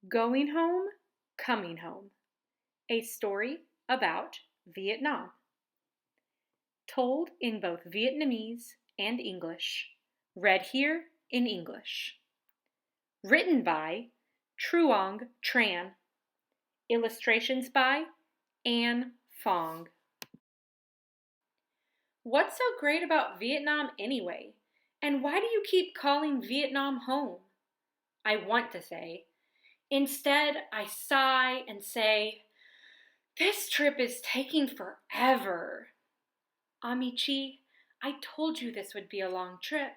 Going Home, Coming Home, a story about Vietnam. Told in both Vietnamese and English. Read here in English. Written by Truong Tran. Illustrations by Anne Fong. What's so great about Vietnam anyway? And why do you keep calling Vietnam home? I want to say. Instead, I sigh and say, this trip is taking forever. Amici, I told you this would be a long trip.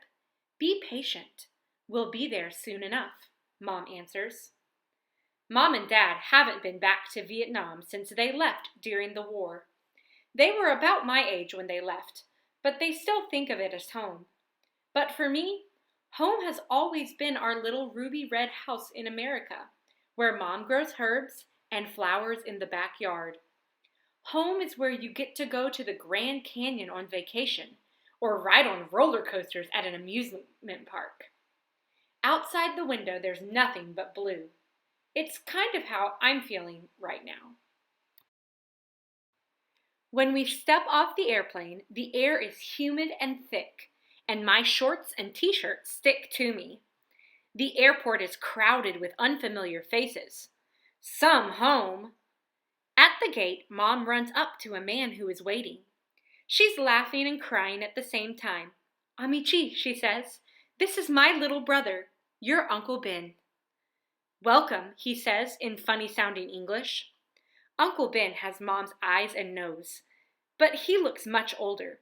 Be patient. We'll be there soon enough, Mom answers. Mom and Dad haven't been back to Vietnam since they left during the war. They were about my age when they left, but they still think of it as home. But for me, home has always been our little ruby red house in America, where Mom grows herbs and flowers in the backyard. Home is where you get to go to the Grand Canyon on vacation or ride on roller coasters at an amusement park. Outside the window, there's nothing but blue. It's kind of how I'm feeling right now. When we step off the airplane, the air is humid and thick, and my shorts and t-shirt stick to me. The airport is crowded with unfamiliar faces. Some home. At the gate, Mom runs up to a man who is waiting. She's laughing and crying at the same time. Amici, she says, this is my little brother, your Uncle Ben. Welcome, he says in funny-sounding English. Uncle Ben has Mom's eyes and nose, but he looks much older.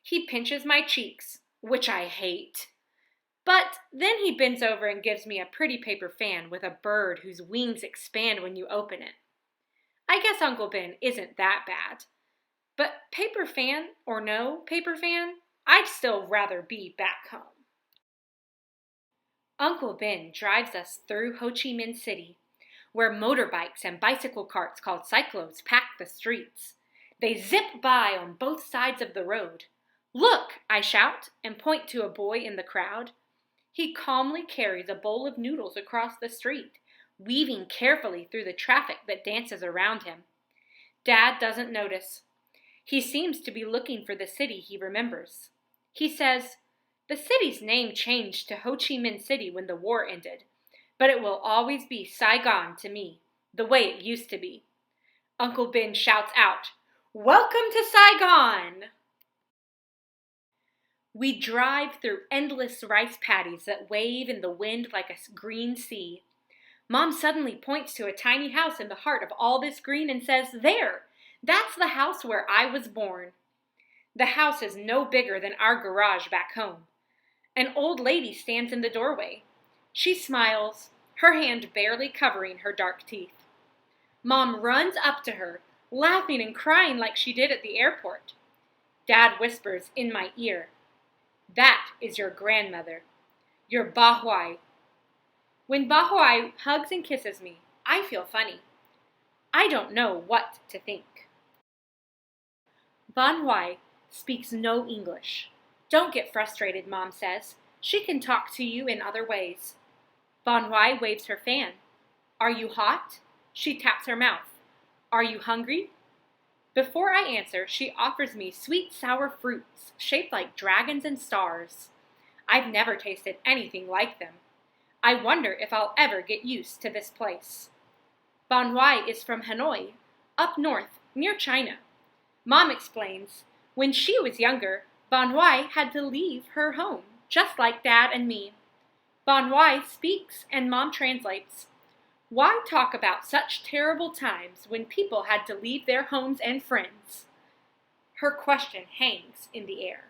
He pinches my cheeks, which I hate. But then he bends over and gives me a pretty paper fan with a bird whose wings expand when you open it. I guess Uncle Ben isn't that bad. But paper fan or no paper fan, I'd still rather be back home. Uncle Ben drives us through Ho Chi Minh City, where motorbikes and bicycle carts called cyclos pack the streets. They zip by on both sides of the road. Look, I shout and point to a boy in the crowd. He calmly carries a bowl of noodles across the street, weaving carefully through the traffic that dances around him. Dad doesn't notice. He seems to be looking for the city he remembers. He says, the city's name changed to Ho Chi Minh City when the war ended, but it will always be Saigon to me, the way it used to be. Uncle Ben shouts out, welcome to Saigon! We drive through endless rice paddies that wave in the wind like a green sea. Mom suddenly points to a tiny house in the heart of all this green and says, there, that's the house where I was born. The house is no bigger than our garage back home. An old lady stands in the doorway. She smiles, her hand barely covering her dark teeth. Mom runs up to her, laughing and crying like she did at the airport. Dad whispers in my ear, that is your grandmother, your Ba Huai. When Ba Huai hugs and kisses me, I feel funny. I don't know what to think. Ban Huai speaks no English. Don't get frustrated, Mom says. She can talk to you in other ways. Ban Huai waves her fan. Are you hot? She taps her mouth. Are you hungry? Before I answer, she offers me sweet sour fruits shaped like dragons and stars. I've never tasted anything like them. I wonder if I'll ever get used to this place. Ban Huai is from Hanoi, up north, near China. Mom explains, when she was younger, Ban Huai had to leave her home, just like Dad and me. Ban Huai speaks and Mom translates. Why talk about such terrible times when people had to leave their homes and friends? Her question hangs in the air.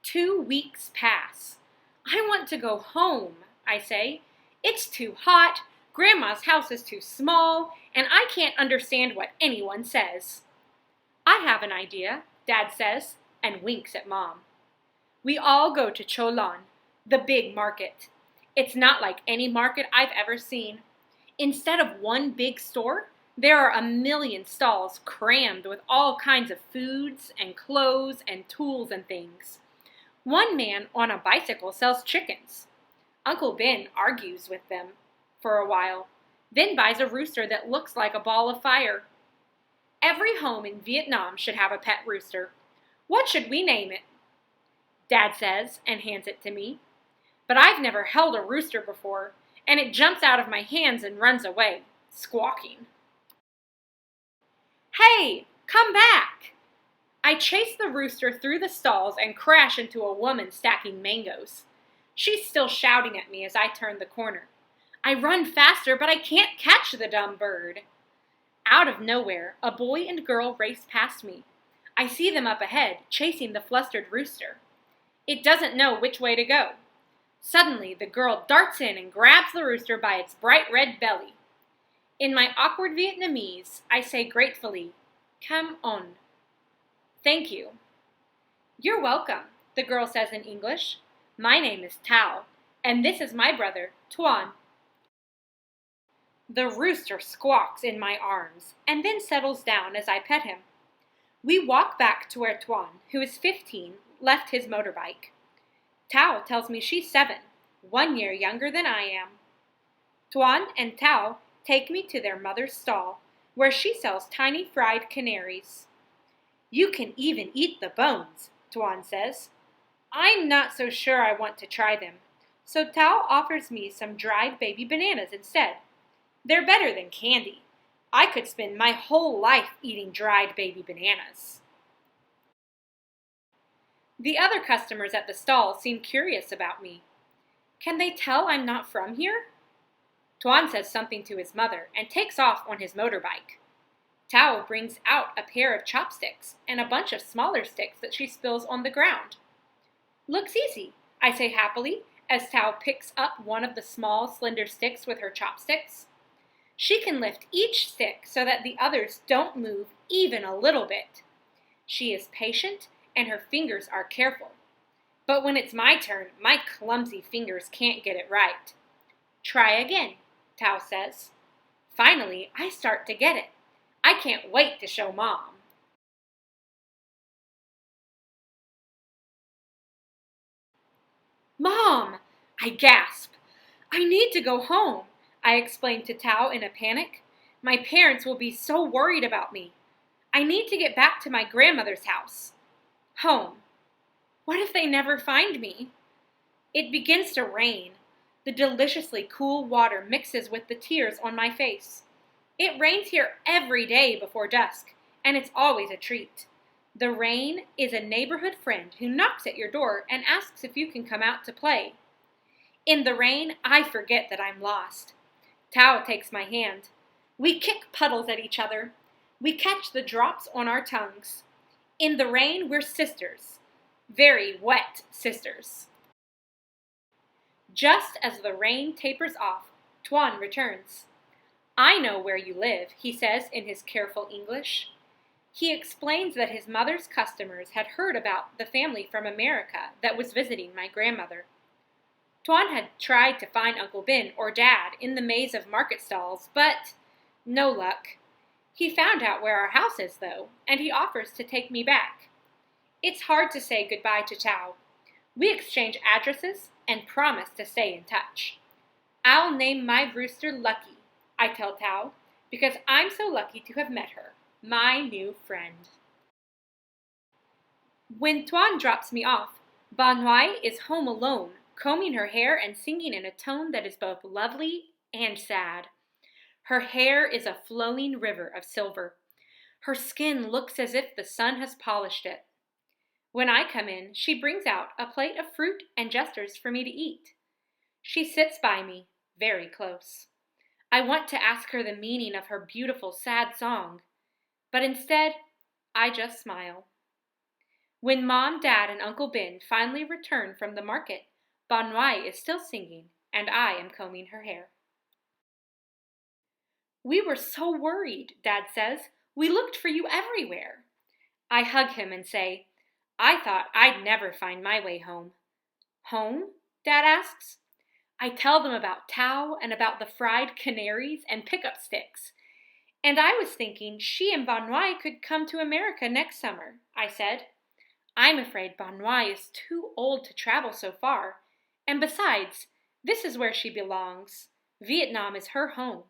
2 weeks pass. I want to go home, I say. It's too hot, Grandma's house is too small, and I can't understand what anyone says. I have an idea, Dad says, and winks at Mom. We all go to Cho Lan, the big market. It's not like any market I've ever seen. Instead of one big store, there are a million stalls crammed with all kinds of foods and clothes and tools and things. One man on a bicycle sells chickens. Uncle Ben argues with them. for a while, then buys a rooster that looks like a ball of fire. Every home in Vietnam should have a pet rooster. What should we name it? Dad says and hands it to me. But I've never held a rooster before, and it jumps out of my hands and runs away, squawking. Hey, come back! I chase the rooster through the stalls and crash into a woman stacking mangoes. She's still shouting at me as I turn the corner. I run faster, but I can't catch the dumb bird. Out of nowhere, a boy and girl race past me. I see them up ahead, chasing the flustered rooster. It doesn't know which way to go. Suddenly, the girl darts in and grabs the rooster by its bright red belly. In my awkward Vietnamese, I say gratefully, "Come on." Thank you. You're welcome, the girl says in English. My name is Tao, and this is my brother, Tuan. The rooster squawks in my arms and then settles down as I pet him. We walk back to where Tuan, who is 15, left his motorbike. Tao tells me she's 7, 1 year younger than I am. Tuan and Tao take me to their mother's stall, where she sells tiny fried canaries. You can even eat the bones, Tuan says. I'm not so sure I want to try them, so Tao offers me some dried baby bananas instead. They're better than candy. I could spend my whole life eating dried baby bananas. The other customers at the stall seem curious about me. Can they tell I'm not from here? Tuan says something to his mother and takes off on his motorbike. Tao brings out a pair of chopsticks and a bunch of smaller sticks that she spills on the ground. Looks easy, I say happily as Tao picks up one of the small, slender sticks with her chopsticks. She can lift each stick so that the others don't move even a little bit. She is patient and her fingers are careful. But when it's my turn, my clumsy fingers can't get it right. Try again, Tao says. Finally, I start to get it. I can't wait to show Mom. Mom! I gasp. I need to go home, I explain to Tao in a panic. My parents will be so worried about me. I need to get back to my grandmother's house. Home. What if they never find me? It begins to rain. The deliciously cool water mixes with the tears on my face. It rains here every day before dusk, and it's always a treat. The rain is a neighborhood friend who knocks at your door and asks if you can come out to play. In the rain, I forget that I'm lost. Tao takes my hand. We kick puddles at each other. We catch the drops on our tongues. In the rain, we're sisters. Very wet sisters. Just as the rain tapers off, Tuan returns. I know where you live, he says in his careful English. He explains that his mother's customers had heard about the family from America that was visiting my grandmother. Tuan had tried to find Uncle Ben or Dad in the maze of market stalls, but no luck. He found out where our house is, though, and he offers to take me back. It's hard to say goodbye to Tao. We exchange addresses and promise to stay in touch. I'll name my rooster Lucky, I tell Tao, because I'm so lucky to have met her, my new friend. When Tuan drops me off, Ban Huai is home alone, combing her hair and singing in a tone that is both lovely and sad. Her hair is a flowing river of silver. Her skin looks as if the sun has polished it. When I come in, she brings out a plate of fruit and gestures for me to eat. She sits by me, very close. I want to ask her the meaning of her beautiful, sad song, but instead, I just smile. When Mom, Dad, and Uncle Ben finally return from the market, Ban Huai is still singing, and I am combing her hair. We were so worried, Dad says. We looked for you everywhere. I hug him and say, I thought I'd never find my way home. Home? Dad asks. I tell them about Tao and about the fried canaries and pickup sticks. And I was thinking she and Ban Huai could come to America next summer, I said. I'm afraid Ban Huai is too old to travel so far. And besides, this is where she belongs. Vietnam is her home,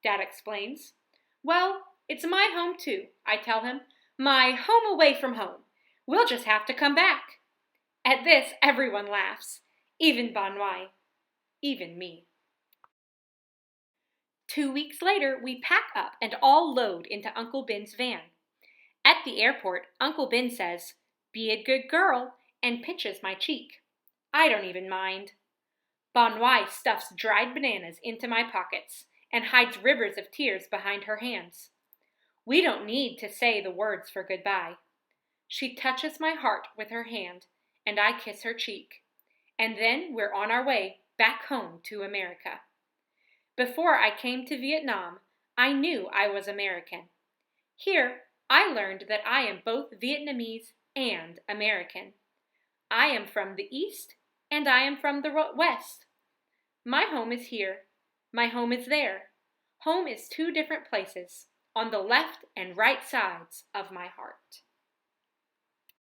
Dad explains. Well, it's my home too, I tell him. My home away from home. We'll just have to come back. At this, everyone laughs, even Bon Wai, even me. 2 weeks later, we pack up and all load into Uncle Ben's van. At the airport, Uncle Ben says, "Be a good girl," and pinches my cheek. I don't even mind. Bon Wai stuffs dried bananas into my pockets and hides rivers of tears behind her hands. We don't need to say the words for goodbye. She touches my heart with her hand, and I kiss her cheek. And then we're on our way back home to America. Before I came to Vietnam, I knew I was American. Here, I learned that I am both Vietnamese and American. I am from the East, and I am from the West. My home is here. My home is there. Home is two different places, on the left and right sides of my heart.